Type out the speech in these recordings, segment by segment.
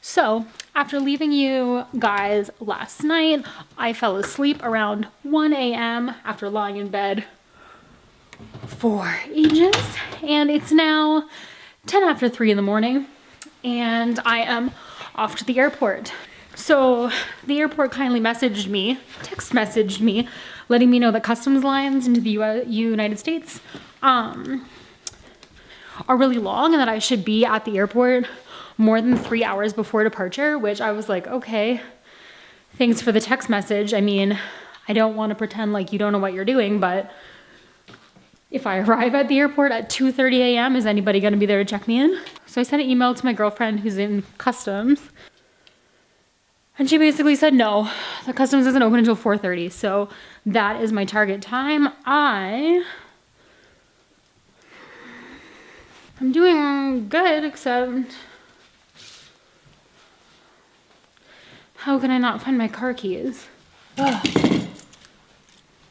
So after leaving you guys last night, I fell asleep around 1 a.m. after lying in bed for ages, and it's now 10 after 3 in the morning, and I am off to the airport. So the airport kindly text messaged me, letting me know that customs lines into the United States are really long and that I should be at the airport more than 3 hours before departure, which I was like, okay, thanks for the text message. I mean, I don't want to pretend like you don't know what you're doing, but if I arrive at the airport at 2:30 a.m., is anybody going to be there to check me in? So I sent an email to my girlfriend who's in customs, and she basically said, no, the customs isn't open until 4:30. So that is my target time. I'm doing good, except how can I not find my car keys? Ugh.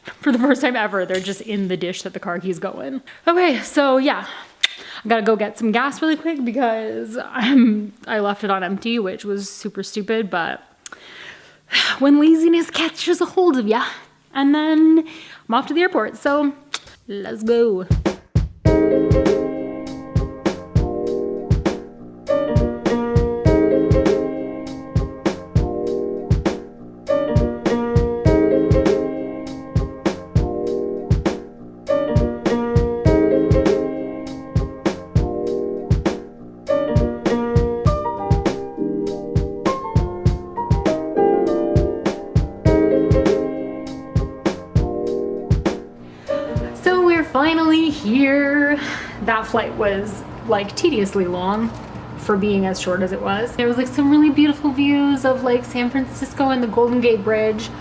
For the first time ever, they're just in the dish that the car keys go in. Okay, so yeah, I gotta go get some gas really quick because I left it on empty, which was super stupid, but when laziness catches a hold of ya, and then I'm off to the airport, so let's go. Finally here. That flight was like tediously long for being as short as it was. There was like some really beautiful views of like San Francisco and the Golden Gate Bridge,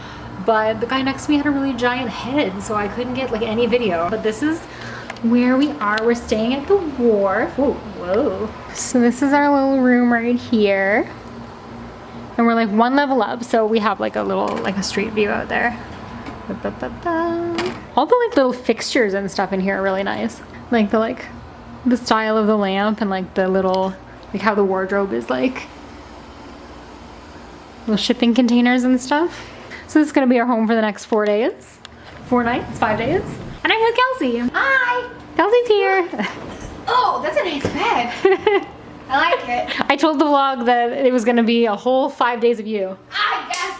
but the guy next to me had a really giant head, so I couldn't get like any video. But this is where we are. We're staying at the Wharf. Whoa. So this is our little room right here. And we're like one level up, so we have like a little, like a street view out there. All the like little fixtures and stuff in here are really nice. Like the style of the lamp and like the little, like how the wardrobe is like little shipping containers and stuff. So this is gonna be our home for the next 4 days. 4 nights, 5 days. And I'm with Kelsey. Hi! Kelsey's here. Oh, that's a nice bed. I like it. I told the vlog that it was gonna be a whole 5 days of you. I guess.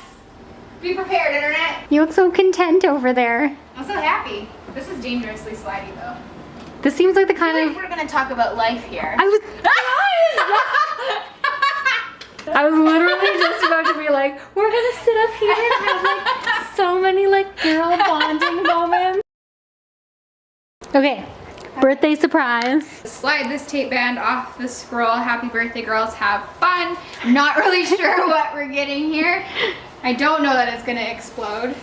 Be prepared, internet. You look so content over there. I'm so happy. This is dangerously slidey though. This seems like the kind I of... feel like we're gonna talk about life here. I was literally just about to be like, we're gonna sit up here and have like so many like girl bonding moments. Okay, birthday surprise. Slide this tape band off the scroll. Happy birthday, girls. Have fun. Not really sure what we're getting here. I don't know that it's gonna explode.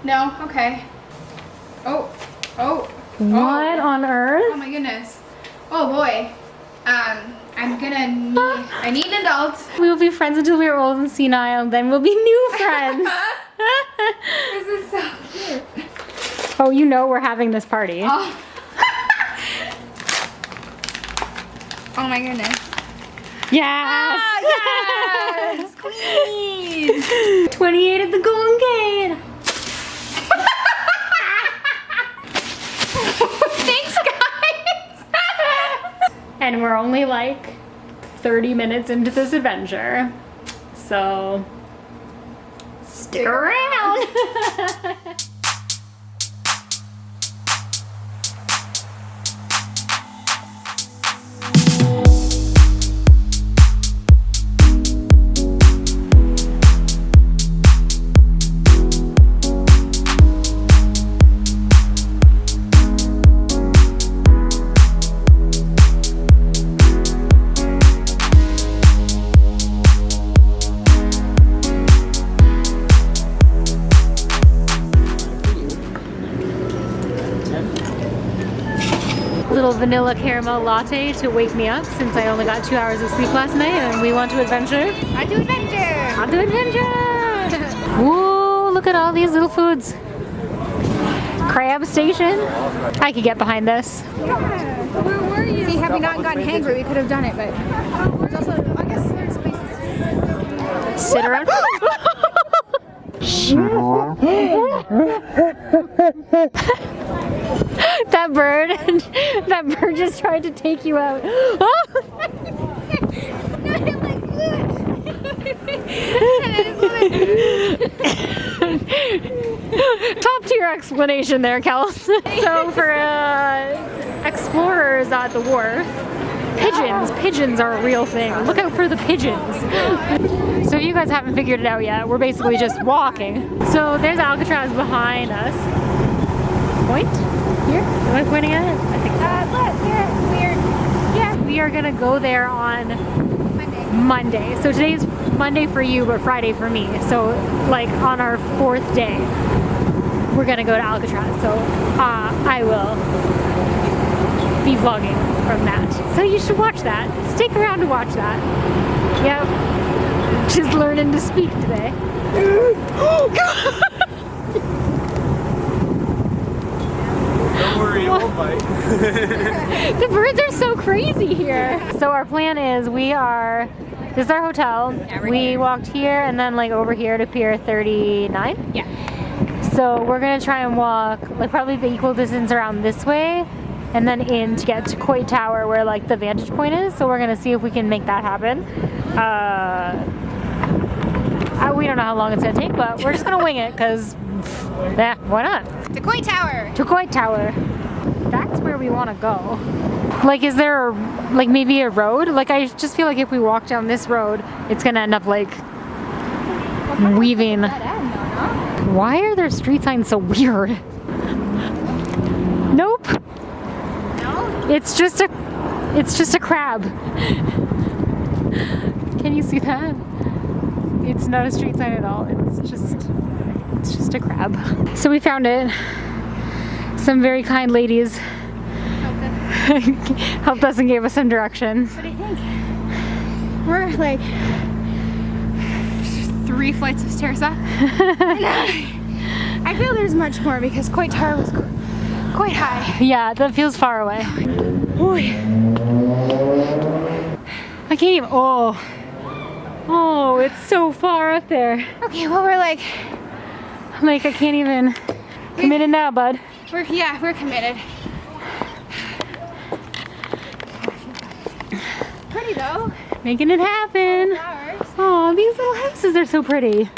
No? Okay. Oh. What on earth? Oh my goodness. Oh boy. I need an adult. We will be friends until we are old and senile, then we'll be new friends. This is so cute. Oh, you know we're having this party. Oh. Oh my goodness. Yes! Ah, yes! Queen! 28 at the Golden Gate. Thanks, guys! And we're only like 30 minutes into this adventure. So, stick around. Little vanilla caramel latte to wake me up since I only got 2 hours of sleep last night and we want to adventure. On to adventure! On to adventure! Whoa, look at all these little foods. Crab station. I could get behind this. Yeah. Where were you? See, had we not gotten hangry, we could have done it, but there's also, I guess there's places. Sit around. That bird just tried to take you out. Top tier explanation there, Kels. So for explorers at the wharf, pigeons are a real thing. Look out for the pigeons. So if you guys haven't figured it out yet, we're basically just walking. So there's Alcatraz behind us. Point? Here? Am I pointing at it? I think so. We are gonna go there on Monday. So today's Monday for you, but Friday for me. So like on our 4th day, we're gonna go to Alcatraz. So I will be vlogging from that. So you should watch that. Stick around to watch that. Yep. Just learning to speak today. Oh God! Don't worry, it won't bite. The birds are so crazy here. So our plan is this is our hotel. Yeah, we walked here and then like over here to Pier 39. Yeah. So we're gonna try and walk like probably the equal distance around this way and then in to get to Coit Tower where like the vantage point is. So we're gonna see if we can make that happen. We don't know how long it's gonna take, but we're just gonna wing it because why not? The Coit Tower. To Coit Tower. That's where we want to go. Like, is there like maybe a road? Like, I just feel like if we walk down this road, it's gonna end up like weaving. Why are their street signs so weird? Nope. No? It's just a crab. Can you see that? It's not a street sign at all. It's just a crab. So we found it. Some very kind ladies helped us and gave us some directions. But I think we're like 3 flights of stairs up. I feel there's much more because Coit Tower was quite high. Yeah, that feels far away. Boy. I can't even. Oh, it's so far up there. Okay, well we're like I can't even. Committed now, bud. we're committed. Pretty though. Making it happen. Flowers. Oh, these little houses are so pretty.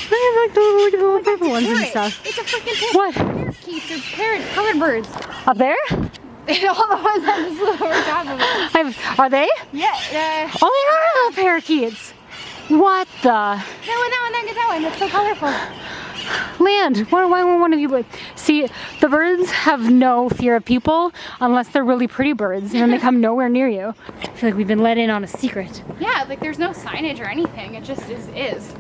Look at like the little purple ones and stuff. It's a freaking parrot. What? Parakeets or colored birds. Up there? All the ones on this little top of it. Are they? Yeah. Oh, they are little parakeets. What the? That one. It's so colorful. Land. Why won't one of you like? See, the birds have no fear of people unless they're really pretty birds, and then they come nowhere near you. I feel like we've been let in on a secret. Yeah, like there's no signage or anything. It just is.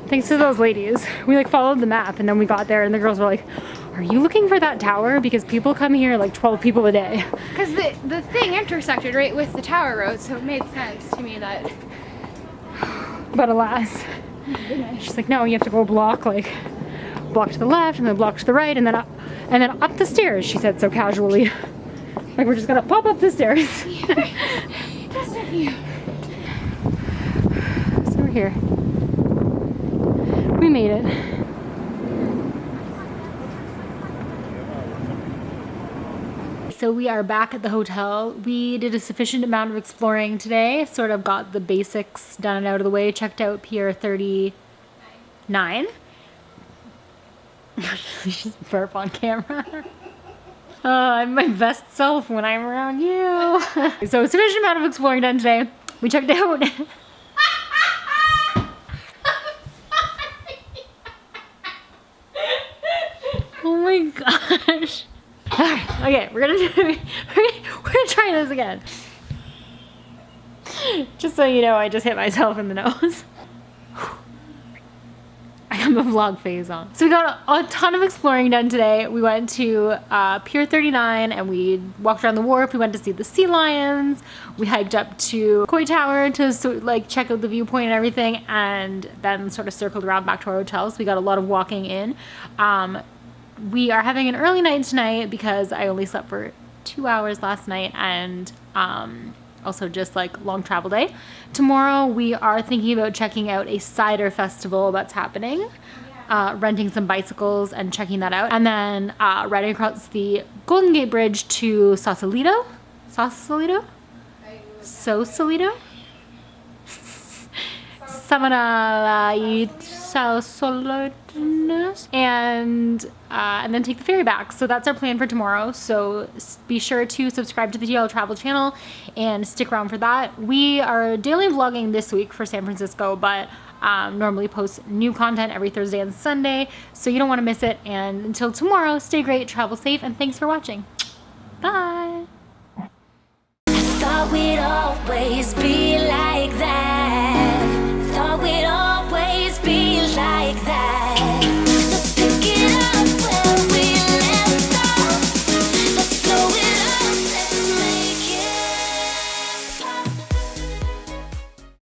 Thanks to those ladies. We like followed the map, and then we got there, and the girls were like, "Are you looking for that tower? Because people come here like 12 people a day." Because the thing intersected right with the tower road, so it made sense to me that. But alas, she's like, "No, you have to go block to the left, and then block to the right, and then up the stairs." She said so casually, like we're just gonna pop up the stairs. Just a few. So we're here. We made it. So we are back at the hotel. We did a sufficient amount of exploring today, sort of got the basics done and out of the way, checked out Pier 39. Just burp on camera. I'm my best self when I'm around you. So sufficient amount of exploring done today. We checked out. Oh my gosh. Okay, we're gonna try this again. Just so you know, I just hit myself in the nose. I got my vlog phase on. So we got a ton of exploring done today. We went to Pier 39 and we walked around the wharf. We went to see the sea lions. We hiked up to Coit Tower to check out the viewpoint and everything, and then sort of circled around back to our hotel. So we got a lot of walking in. We are having an early night tonight because I only slept for 2 hours last night, and also just like long travel day. Tomorrow we are thinking about checking out a cider festival that's happening, renting some bicycles and checking that out, and then riding across the Golden Gate Bridge to Sausalito. Sausalito? Sausalito? And then take the ferry back. So that's our plan for tomorrow. So be sure to subscribe to the TL Travel channel and stick around for that. We are daily vlogging this week for San Francisco, but normally post new content every Thursday and Sunday, so you don't want to miss it. And until tomorrow, stay great, travel safe, and thanks for watching. Bye.